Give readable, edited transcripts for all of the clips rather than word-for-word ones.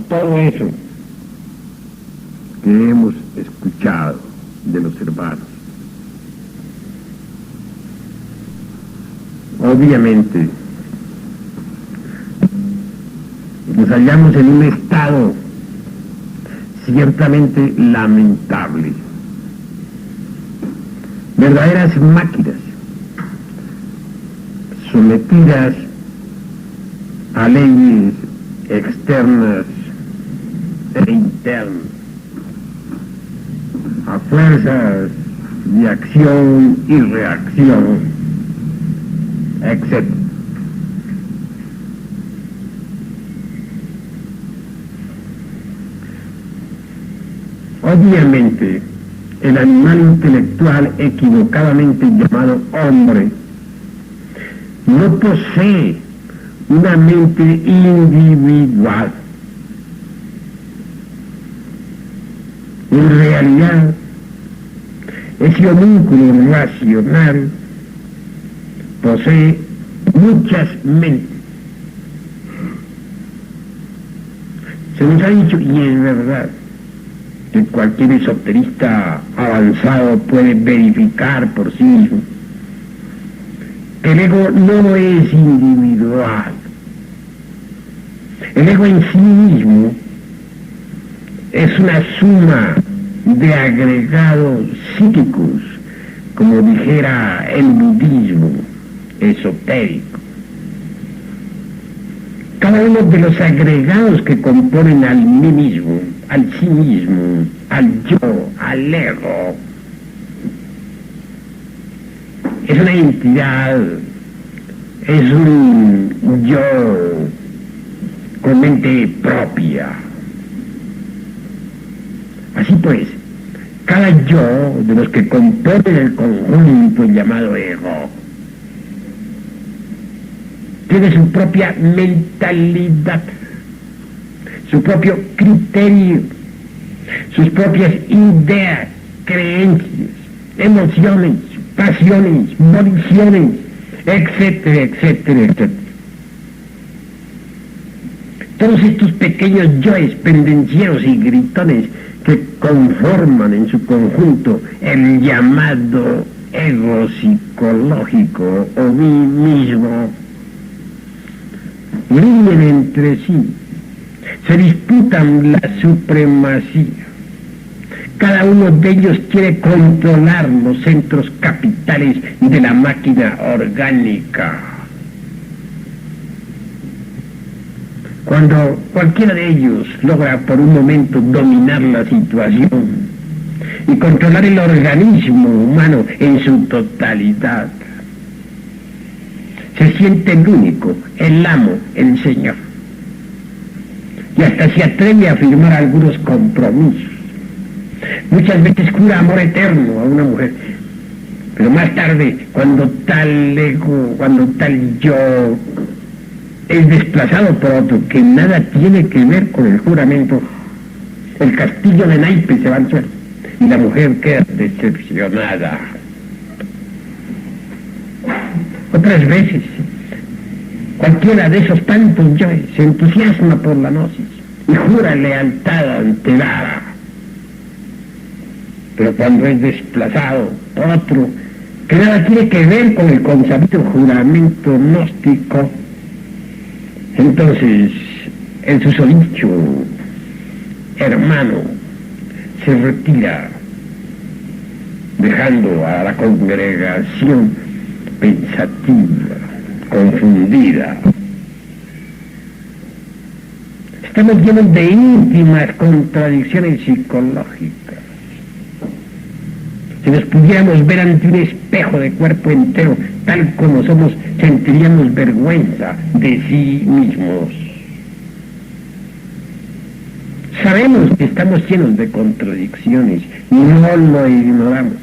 todo eso que hemos escuchado de los hermanos. Obviamente, nos hallamos en un estado ciertamente lamentable. Verdaderas máquinas, sometidas a leyes externas e internas, a fuerzas de acción y reacción, etc. Obviamente, el animal intelectual equivocadamente llamado hombre no posee una mente individual. En realidad, ese homúnculo racional posee muchas mentes. Se nos ha dicho, y es verdad, que cualquier esoterista avanzado puede verificar por sí mismo, que el ego no es individual. El ego en sí mismo es una suma de agregados psíquicos, como dijera el budismo esotérico. Cada uno de los agregados que componen al mí mismo, al sí mismo, al yo, al ego, es una entidad, es un yo con mente propia. Así pues, cada yo de los que componen el conjunto llamado ego tiene su propia mentalidad, su propio criterio, sus propias ideas, creencias, emociones, pasiones, voliciones, etcétera, etcétera, etcétera. Todos estos pequeños yoes pendencieros y gritones que conforman en su conjunto el llamado ego psicológico o mí mismo, riñen entre sí, se disputan la supremacía. Cada uno de ellos quiere controlar los centros capitales de la máquina orgánica. Cuando cualquiera de ellos logra por un momento dominar la situación y controlar el organismo humano en su totalidad, se siente el único, el amo, el señor. Y hasta se atreve a firmar algunos compromisos. Muchas veces jura amor eterno a una mujer, pero más tarde, cuando tal ego, cuando tal yo es desplazado por otro que nada tiene que ver con el juramento, el castillo de naipes se va al suelo y la mujer queda decepcionada. Otras veces, cualquiera de esos tantos yoes se entusiasma por la gnosis y jura lealtad ante Dara. Pero cuando es desplazado por otro que nada tiene que ver con el consabido juramento gnóstico, entonces el susodicho hermano se retira, dejando a la congregación pensativa, confundida. Estamos llenos de íntimas contradicciones psicológicas. Si nos pudiéramos ver ante un espejo de cuerpo entero, tal como somos, sentiríamos vergüenza de sí mismos. Sabemos que estamos llenos de contradicciones y no lo ignoramos.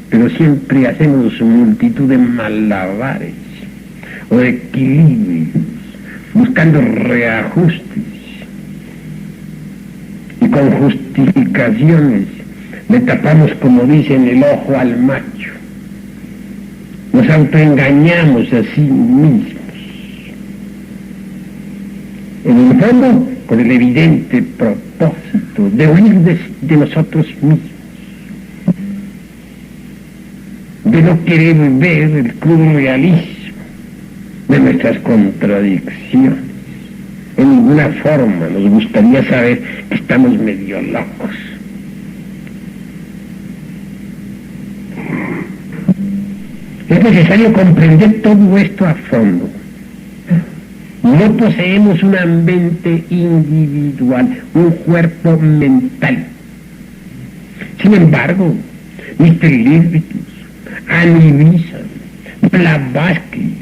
Pero siempre hacemos multitud de malabares o de equilibrios, buscando reajustes y con justificaciones le tapamos, como dicen, el ojo al macho. Nos autoengañamos a sí mismos. fondo, con el evidente propósito de huir de nosotros mismos, de no querer ver el crudo realismo de nuestras contradicciones. En ninguna forma nos gustaría saber que estamos medio locos. Es necesario comprender todo esto a fondo. No poseemos una mente individual, un cuerpo mental. Sin embargo, Mr. Levitus, Annie Besant, Blavatsky,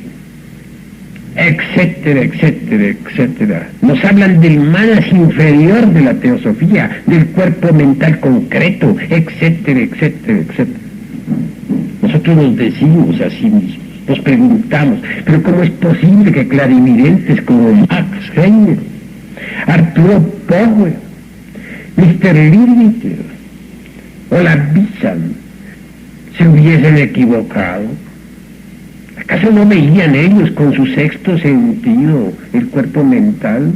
etcétera, etcétera, etcétera, nos hablan del manas inferior de la teosofía, del cuerpo mental concreto, etcétera, etcétera, etcétera. Nosotros nos decimos a sí mismos, nos preguntamos, pero ¿cómo es posible que clarividentes como Max Heiner, Arturo Power, Mr. Levitus o la Besant se hubiesen equivocado? ¿Acaso no veían ellos con su sexto sentido el cuerpo mental?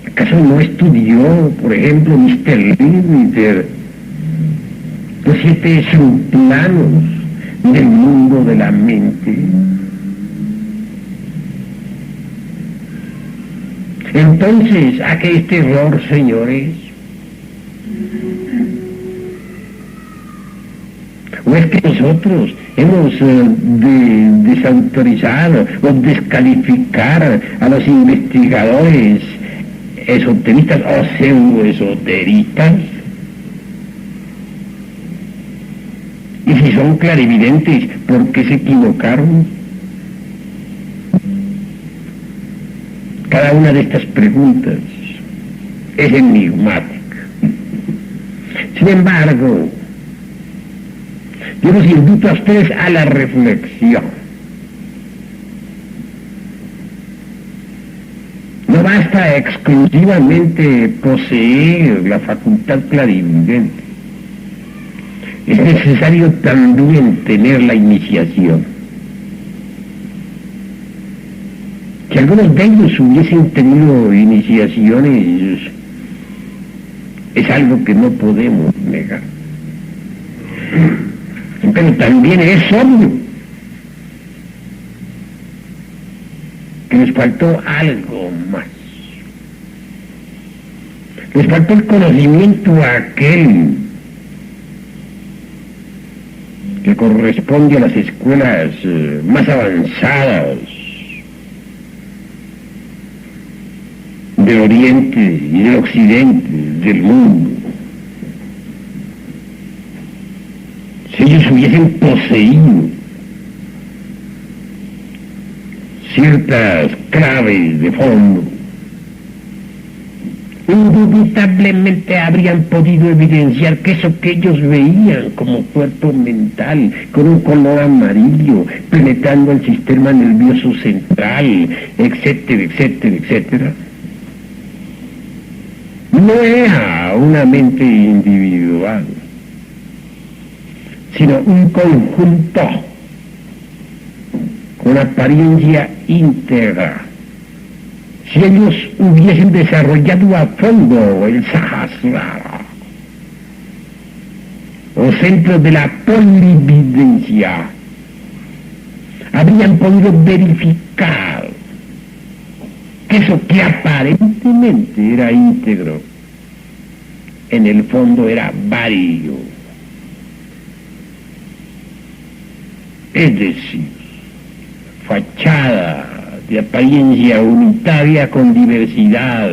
¿Acaso no estudió, por ejemplo, Mr. Levitus los 7 subplanos del mundo de la mente? Entonces, ¿a qué este error, señores? ¿O es que nosotros hemos desautorizado o descalificar a los investigadores esoteristas o pseudoesoteristas? Y si son clarividentes, ¿por qué se equivocaron? Cada una de estas preguntas es enigmática. Sin embargo, yo los invito a ustedes a la reflexión. No basta exclusivamente poseer la facultad clarividente. Es necesario también tener la iniciación. Si algunos de ellos hubiesen tenido iniciaciones, es algo que no podemos negar. Pero también es obvio que les faltó algo más. Les faltó el conocimiento aquel que corresponde a las escuelas más avanzadas del Oriente y del Occidente del mundo. Si ellos hubiesen poseído ciertas claves de fondo, indubitablemente habrían podido evidenciar que eso que ellos veían como cuerpo mental, con un color amarillo, penetrando el sistema nervioso central, etcétera, etcétera, etcétera, no era una mente individual, sino un conjunto con apariencia íntegra. Si ellos hubiesen desarrollado a fondo el Sahasrara, o centro de la polividencia, habrían podido verificar que eso que aparentemente era íntegro, en el fondo era vario. Es decir, fachada de apariencia unitaria con diversidad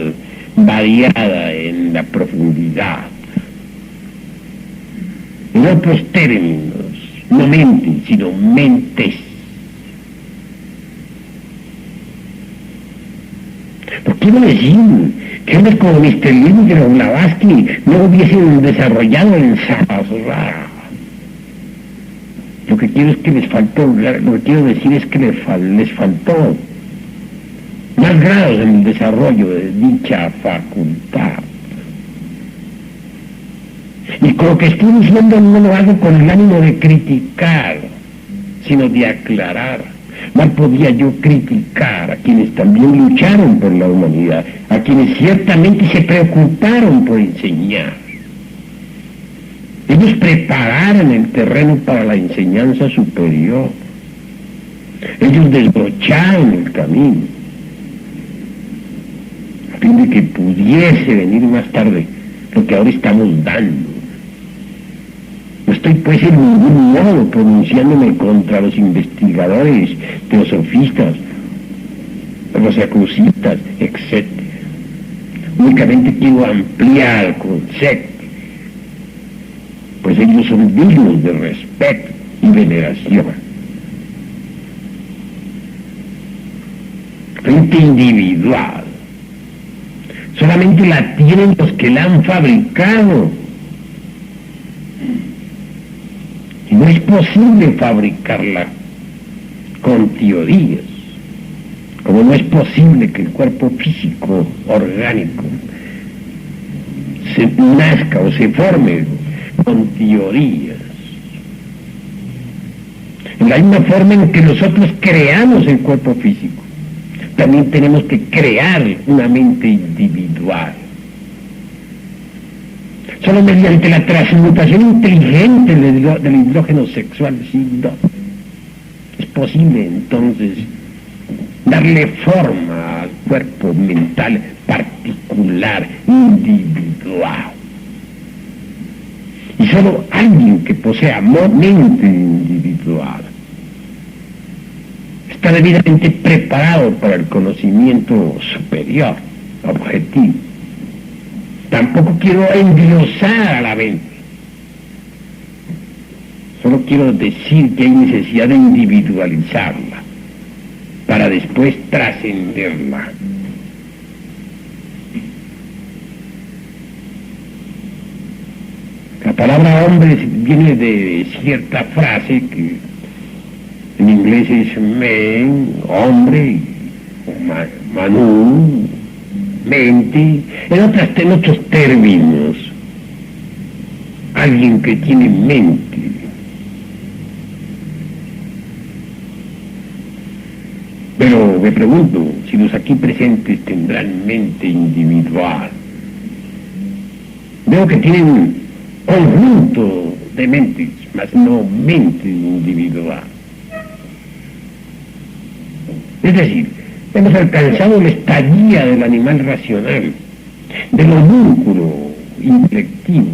variada en la profundidad. En otros términos, no mentes, sino mentes. No quiero decir que hombres como Mr. Levitus o Blavatsky no hubiesen desarrollado el Sahasrara. Lo que quiero es que les faltó, lo que quiero decir es que les faltó más grados en el desarrollo de dicha facultad. Y con lo que estoy diciendo no lo hago con el ánimo de criticar, sino de aclarar. Mal podía yo criticar a quienes también lucharon por la humanidad, a quienes ciertamente se preocuparon por enseñar. Ellos prepararon el terreno para la enseñanza superior. Ellos desbrocharon el camino, a fin de que pudiese venir más tarde lo que ahora estamos dando. No estoy pues en ningún modo pronunciándome contra los investigadores, teosofistas, rosacrucistas, etc. Únicamente quiero ampliar el concepto, pues ellos son dignos de respeto y veneración. Frente individual solamente la tienen los que la han fabricado. Y no es posible fabricarla con teorías, como no es posible que el cuerpo físico, orgánico, se nazca o se forme con teorías. En la misma forma en que nosotros creamos el cuerpo físico, también tenemos que crear una mente individual. Solo mediante la transmutación inteligente del hidrógeno sexual SIG-2 es posible entonces darle forma al cuerpo mental particular, individual. Y solo alguien que posea mente individual está debidamente preparado para el conocimiento superior, objetivo. Tampoco quiero endiosar a la mente. Solo quiero decir que hay necesidad de individualizarla para después trascenderla. La palabra hombre viene de cierta frase que en inglés es man, hombre, manu, mente, en otros términos, alguien que tiene mente. Pero me pregunto si los aquí presentes tendrán mente individual. Veo que tienen un conjunto de mentes, mas no mente individual. Es decir, hemos alcanzado la estadía del animal racional, del homúnculo intelectivo,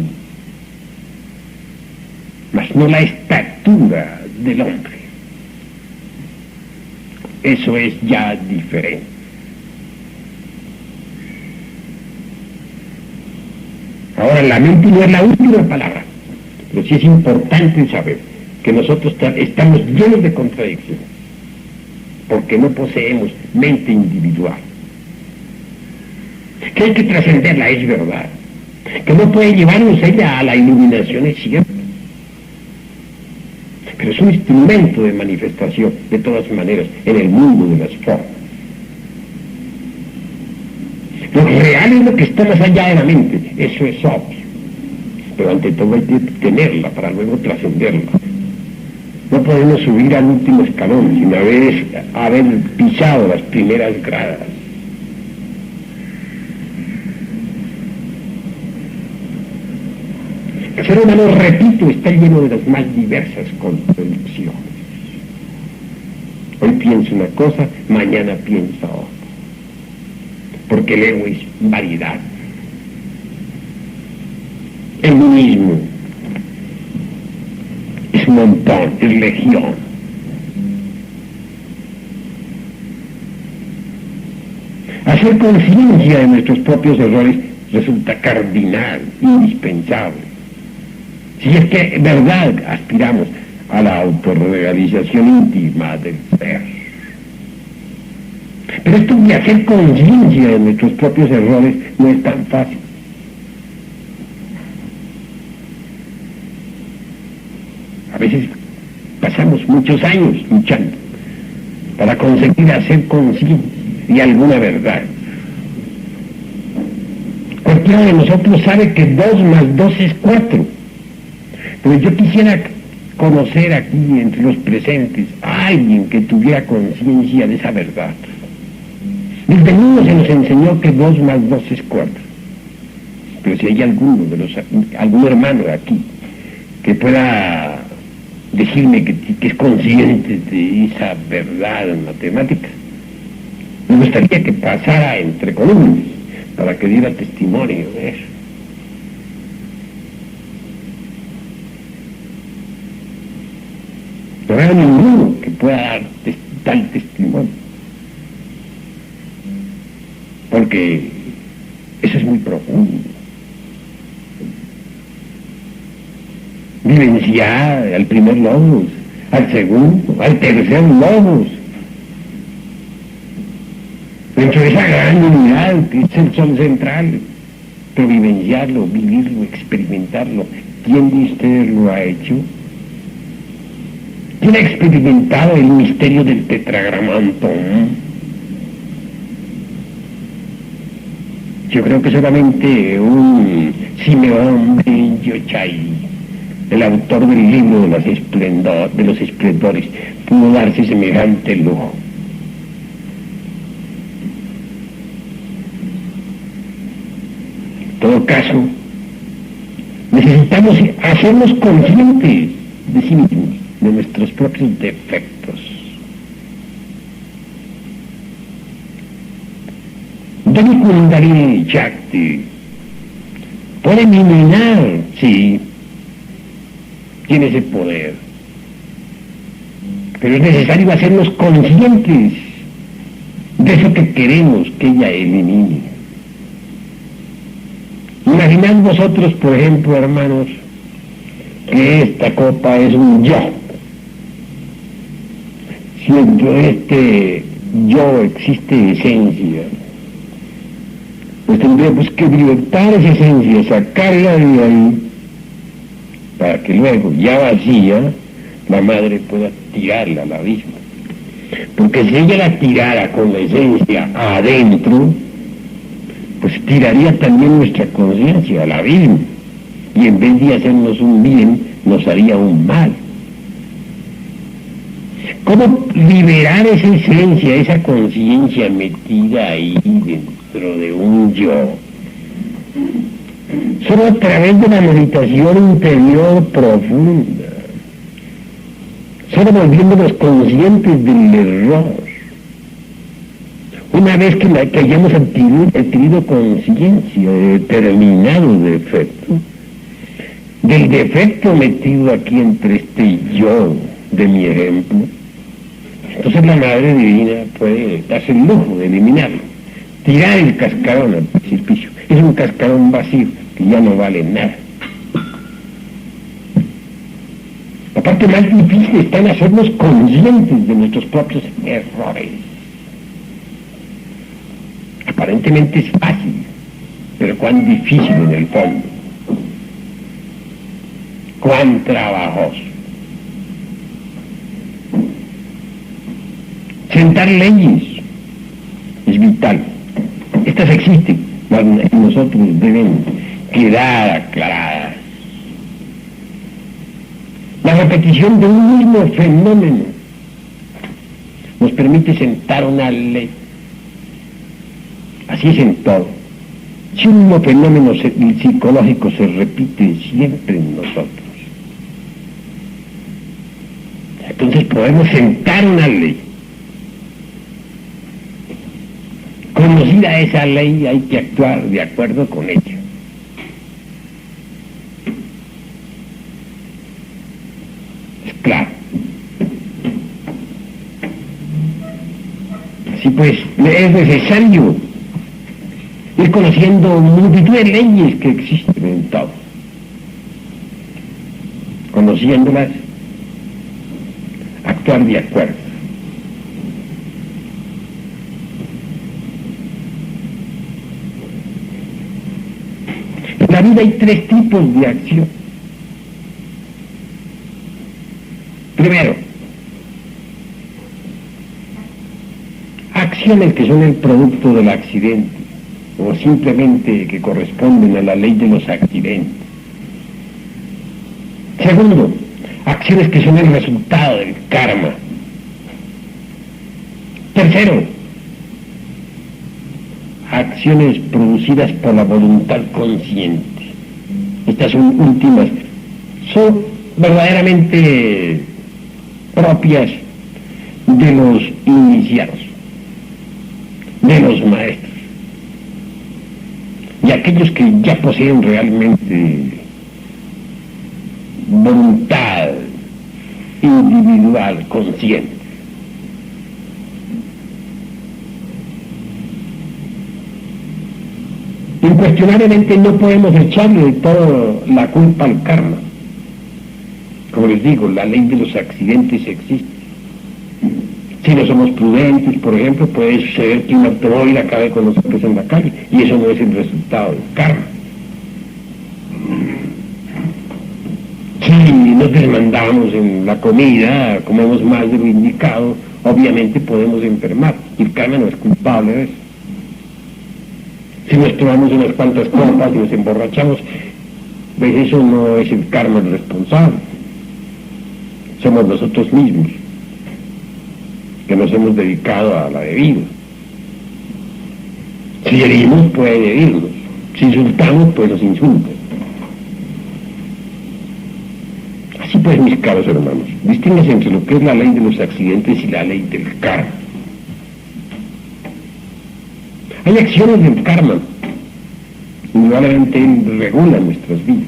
mas no la estatura del hombre. Eso es ya diferente. Ahora, la mente no es la última palabra, pero sí es importante saber que nosotros estamos llenos de contradicciones, porque no poseemos mente individual. Que hay que trascenderla, es verdad. Que no puede llevarnos ella a la iluminación, es cierto. Pero es un instrumento de manifestación, de todas maneras, en el mundo de las formas. Lo real es lo que está más allá de la mente, eso es obvio. Pero ante todo hay que tenerla para luego trascenderla. No podemos subir al último escalón sin haber pisado las primeras gradas. El ser humano, repito, está lleno de las más diversas contradicciones. Hoy piensa una cosa, mañana piensa otra. Porque el ego es variedad. El mismo es un montón, es legión. Hacer conciencia de nuestros propios errores resulta cardinal, indispensable. Si es que en verdad aspiramos a la autorrealización íntima del ser. Pero esto de hacer conciencia de nuestros propios errores no es tan fácil. A veces pasamos muchos años luchando para conseguir hacer conciencia de alguna verdad. Cualquiera de nosotros sabe que 2 más 2 es 4. Pero yo quisiera conocer aquí entre los presentes a alguien que tuviera conciencia de esa verdad. Desde niño se nos enseñó que 2 más 2 es 4. Pero si hay algún hermano aquí que pueda decirme que es consciente de esa verdad en matemáticas, me gustaría que pasara entre columnas para que diera testimonio de eso. No hay ninguno que pueda dar tal testimonio, porque eso es muy profundo. Vivenciar al primer logos, al segundo, al tercer logos, dentro de esa gran unidad que es el sol central, pero vivenciarlo, vivirlo, experimentarlo. ¿Quién de ustedes lo ha hecho? ¿Quién ha experimentado el misterio del tetragramanton? Yo creo que solamente un Simeón Ben Yochai, el autor del libro de los esplendores, pudo darse semejante lujo. En todo caso, necesitamos hacernos conscientes de sí mismos, de nuestros propios defectos. Dani Kundalini Shakti puede eliminar, sí, tiene ese poder, pero es necesario hacernos conscientes de eso que queremos que ella elimine. Imaginad vosotros, por ejemplo, hermanos, que esta copa es un yo. Si dentro de este yo existe esencia, pues tendríamos que libertar esa esencia, sacarla de ahí, para que luego, ya vacía, la madre pueda tirarla al abismo. Porque si ella la tirara con la esencia adentro, pues tiraría también nuestra conciencia al abismo, y en vez de hacernos un bien, nos haría un mal. ¿Cómo liberar esa esencia, esa conciencia metida ahí dentro de un yo? Solo a través de la meditación interior profunda, solo volviéndonos conscientes del error. Una vez que hayamos adquirido conciencia de determinado defecto, del defecto metido aquí entre este yo de mi ejemplo, entonces la Madre Divina puede darse el lujo de eliminarlo, tirar el cascarón al precipicio. Es un cascarón vacío que ya no vale nada. La parte más difícil está en hacernos conscientes de nuestros propios errores. Aparentemente es fácil, pero cuán difícil en el fondo, cuán trabajoso. Sentar leyes es vital. Estas existen, mas nosotros deben quedar aclaradas. La repetición de un mismo fenómeno nos permite sentar una ley. Así es en todo. Si un mismo fenómeno psicológico se repite siempre en nosotros, entonces podemos sentar una ley. Conocida esa ley, hay que actuar de acuerdo con ella. Es claro. Así pues, es necesario ir conociendo multitud de leyes que existen en todo. Conociéndolas, actuar de acuerdo. En la vida hay 3 tipos de acción. Primero, acciones que son el producto del accidente, o simplemente que corresponden a la ley de los accidentes. Segundo, acciones que son el resultado del karma. Tercero, acciones producidas por la voluntad consciente. Estas son últimas, son verdaderamente propias de los iniciados, de los maestros, y aquellos que ya poseen realmente voluntad individual consciente. Incuestionablemente no podemos echarle de toda la culpa al karma. Como les digo, la ley de los accidentes existe. Si no somos prudentes, por ejemplo, puede suceder que un automóvil acabe con nosotros en la calle, y eso no es el resultado del karma. Si nos desmandamos en la comida, comemos más de lo indicado, obviamente podemos enfermar, y el karma no es culpable de eso. Si nos tomamos unas cuantas copas y nos emborrachamos, pues eso no es el karma el responsable. Somos nosotros mismos, que nos hemos dedicado a la bebida. Si herimos, puede herirnos. Si insultamos, pues nos insultan. Así pues, mis caros hermanos, distingues entre lo que es la ley de los accidentes y la ley del karma. Hay acciones del karma, indudablemente regulan nuestras vidas,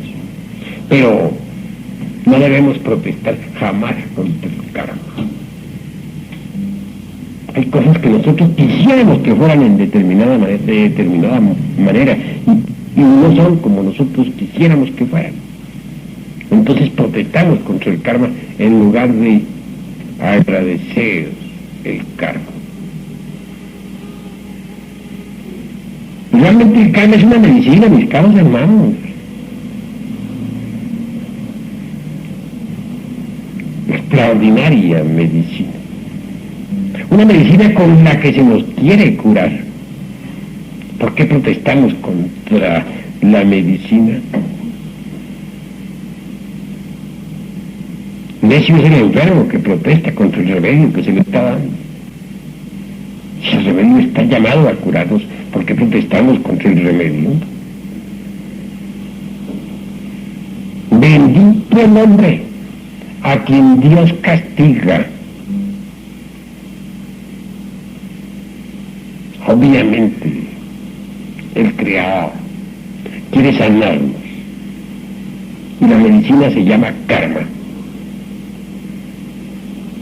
pero no debemos protestar jamás contra el karma. Hay cosas que nosotros quisiéramos que fueran de determinada manera y no son como nosotros quisiéramos que fueran. Entonces protestamos contra el karma en lugar de agradecer el karma. Realmente el karma es una medicina, mis caros hermanos. Extraordinaria medicina. Una medicina con la que se nos quiere curar. ¿Por qué protestamos contra la medicina? Necio es el enfermo que protesta contra el remedio que se le está dando. Si el remedio está llamado a curarnos, ¿por qué protestamos contra el remedio? Bendito el hombre a quien Dios castiga. Obviamente, el Creador quiere sanarnos. Y la medicina se llama karma.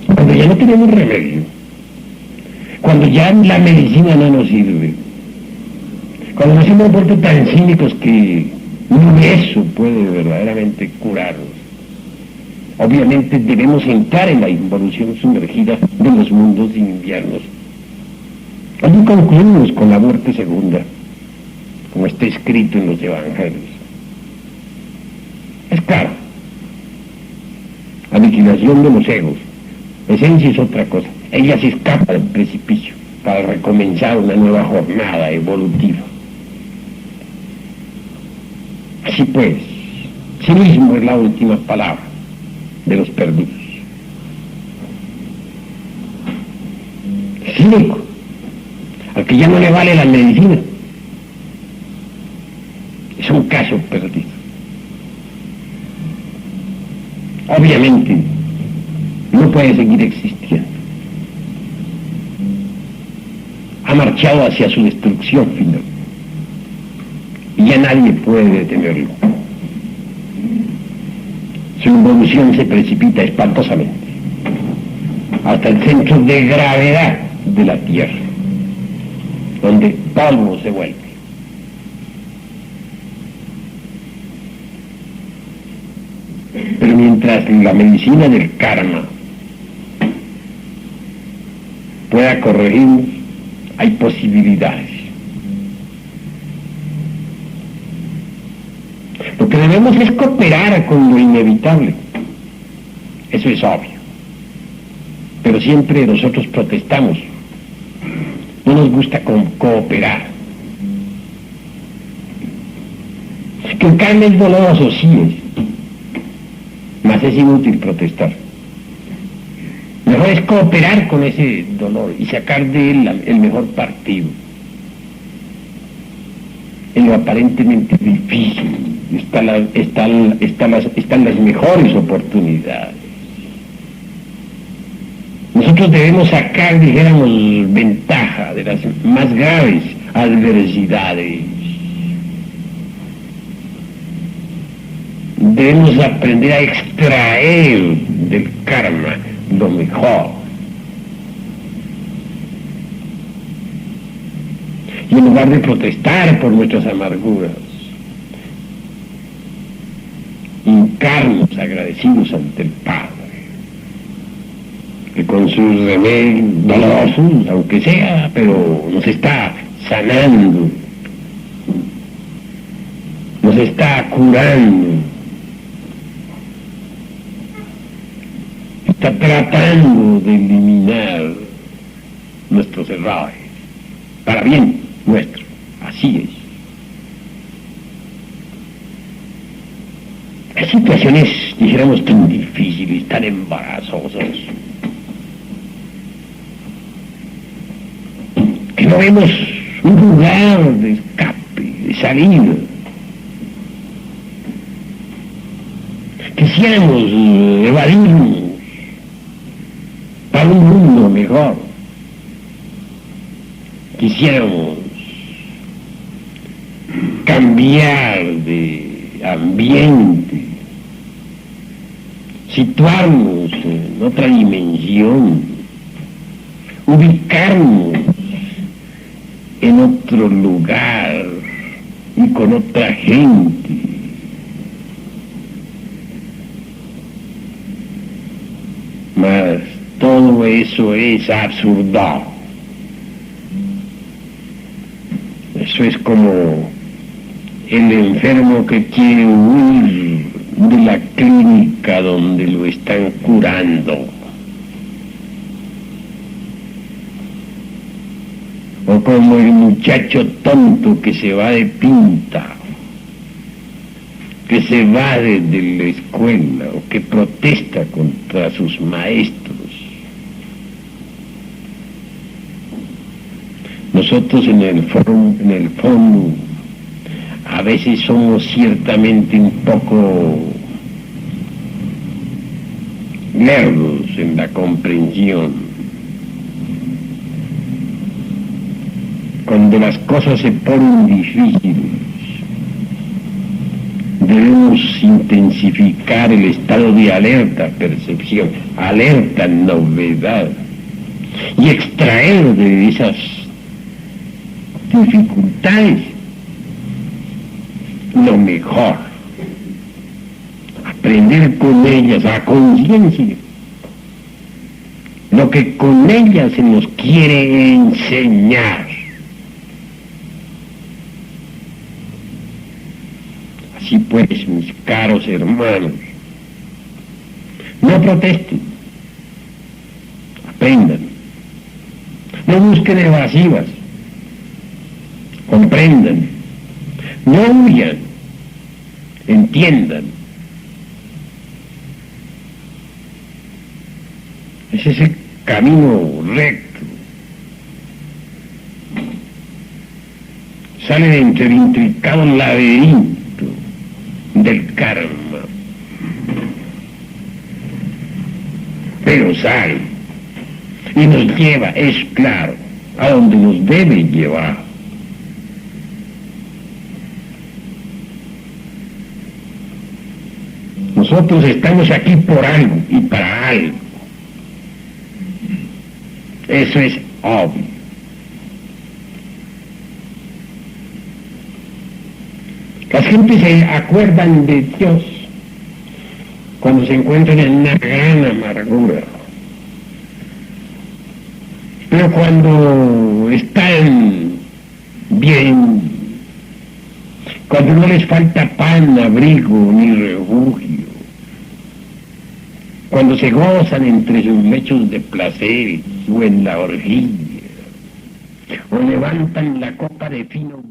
Cuando ya no tenemos remedio, cuando ya la medicina no nos sirve, cuando nos hemos vuelto tan cínicos que ni eso puede verdaderamente curarnos, obviamente debemos entrar en la involución sumergida de los mundos de inviernos. Allí concluimos con la muerte segunda, como está escrito en los evangelios. Es claro, aniquilación de los egos. Esencia es otra cosa. Ella se escapa del precipicio para recomenzar una nueva jornada evolutiva. Así pues, sí mismo es la última palabra de los perdidos. Cínico, al que ya no le vale la medicina, es un caso perdido. Obviamente, no puede seguir existiendo. Ha marchado hacia su destrucción final. Y ya nadie puede detenerlo. Su involución se precipita espantosamente hasta el centro de gravedad de la Tierra, donde polvo se vuelve. Pero mientras la medicina del karma pueda corregirnos, hay posibilidades. Lo que debemos es cooperar con lo inevitable. Eso es obvio. Pero siempre nosotros protestamos. No nos gusta cooperar. Que el karma es doloroso, sí es. Mas más es inútil protestar. Mejor es cooperar con ese dolor y sacar de él el mejor partido. En lo aparentemente difícil están las mejores oportunidades. Nosotros debemos sacar, dijéramos, ventaja de las más graves adversidades. Debemos aprender a extraer del karma lo mejor. Y en lugar de protestar por nuestras amarguras, hincarnos agradecidos ante el Padre, que con sus remedios dolorosos, aunque sea, pero nos está sanando, nos está curando, está tratando de eliminar nuestros errores, para bien nuestro, así es. Hay situaciones, dijéramos, tan difíciles, tan embarazosas, que no vemos un lugar de escape, de salida. Quisiéramos evadirnos para un mundo mejor. Quisiéramos cambiar de ambiente, situarnos en otra dimensión, ubicarnos en otro lugar y con otra gente. Mas todo eso es absurdo. Eso es como el enfermo que quiere huir de la clínica donde lo están curando. O como el muchacho tonto que se va de pinta, que se va de la escuela o que protesta contra sus maestros. Nosotros en el fondo a veces somos ciertamente un poco lerdos en la comprensión. Cuando las cosas se ponen difíciles, debemos intensificar el estado de alerta percepción, alerta novedad, y extraer de esas dificultades lo mejor, aprender con ellas a conciencia lo que con ellas se nos quiere enseñar. Así pues, mis caros hermanos, no protesten, aprendan, no busquen evasivas, comprendan, no huyan, entiendan. Es ese camino recto. Sale de entre el intricado laberinto del karma, pero sale y nos lleva, es claro, a donde nos debe llevar. Nosotros estamos aquí por algo y para algo. Eso es obvio. Las gentes se acuerdan de Dios cuando se encuentran en una gran amargura. Pero cuando están bien, cuando no les falta pan, abrigo ni refugio, cuando se gozan entre sus lechos de placer o en la orgía, o levantan la copa de fino